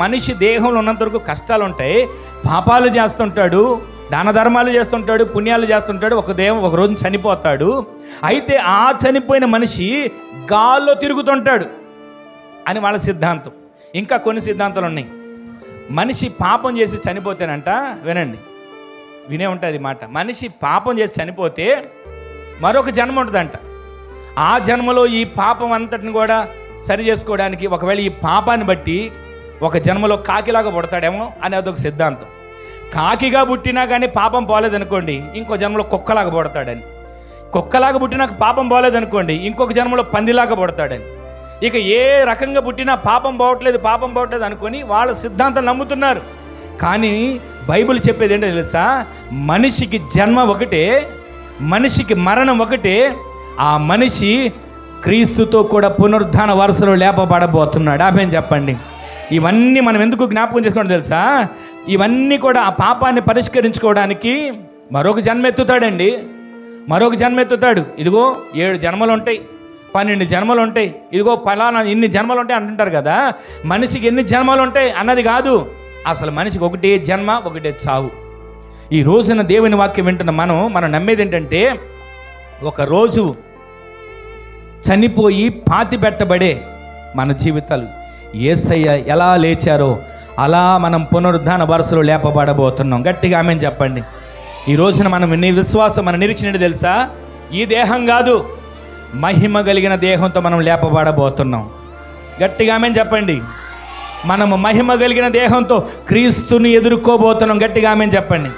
మనిషి దేహంలో ఉన్నంత వరకు కష్టాలు ఉంటాయి, పాపాలు చేస్తుంటాడు, దాన ధర్మాలు చేస్తుంటాడు, పుణ్యాలు చేస్తుంటాడు, ఒక రోజు చనిపోతాడు. అయితే ఆ చనిపోయిన మనిషి గాల్లో తిరుగుతుంటాడు అని వాళ్ళ సిద్ధాంతం. ఇంకా కొన్ని సిద్ధాంతాలు ఉన్నాయి. మనిషి పాపం చేసి చనిపోతేనంట, వినే ఉంటుంది మాట, మనిషి పాపం చేసి చనిపోతే మరొక జన్మ ఉంటుందంట. ఆ జన్మలో ఈ పాపం అంతటిని కూడా సరి చేసుకోవడానికి ఒకవేళ ఈ పాపాన్ని బట్టి ఒక జన్మలో కాకిలాగా పుడతాడేమో అని అదొక సిద్ధాంతం. కాకిగా పుట్టినా కానీ పాపం పోలేదనుకోండి, ఇంకో జన్మలో కుక్కలాగా పుడతాడని. కుక్కలాగా పుట్టినాక పాపం పోలేదనుకోండి, ఇంకొక జన్మలో పందిలాగా పుడతాడని. ఇక ఏ రకంగా పుట్టినా పాపం పోవట్లేదు అనుకొని వాళ్ళ సిద్ధాంతం నమ్ముతున్నారు. కానీ బైబిల్ చెప్పేది ఏంటో తెలుసా? మనిషికి జన్మ ఒకటే, మనిషికి మరణం ఒకటే. ఆ మనిషి క్రీస్తుతో కూడా పునరుద్ధాన వరుసలో లేపబడబోతున్నాడు. ఆమేన్ చెప్పండి. ఇవన్నీ మనం ఎందుకు జ్ఞాపకం చేసుకోవడం తెలుసా? ఇవన్నీ కూడా ఆ పాపాన్ని పరిష్కరించుకోవడానికి మరొక జన్మ ఎత్తుతాడండి. మరొక జన్మ ఎత్తుతాడు. ఇదిగో 7 జన్మలు ఉంటాయి, 12 జన్మలు ఉంటాయి, ఇదిగో ఫలానా ఇన్ని జన్మలు ఉంటాయి అంటుంటారు కదా. మనిషికి ఎన్ని జన్మలు ఉంటాయి అన్నది కాదు, అసలు మనిషికి ఒకటే జన్మ, ఒకటే చావు. ఈ రోజున దేవుని వాక్యం వింటున్న మనం నమ్మేది ఏంటంటే, ఒకరోజు చనిపోయి పాతి పెట్టబడే మన జీవితాలు యేసయ్య ఎలా లేచారో అలా మనం పునరుద్ధాన వరుసలో లేపబడబోతున్నాం. గట్టిగా ఆమేన్ చెప్పండి. ఈ రోజున మనం విశ్వాసం, మన నిరీక్షణ ఏంటి తెలుసా? ఈ దేహం కాదు, మహిమ కలిగిన దేహంతో మనం లేపబడబోతున్నాం. గట్టిగా ఆమేన్ చెప్పండి. మనము మహిమ కలిగిన దేహంతో క్రీస్తుని ఎదుర్కోబోతున్నాం. గట్టిగా ఆమేన్ చెప్పండి.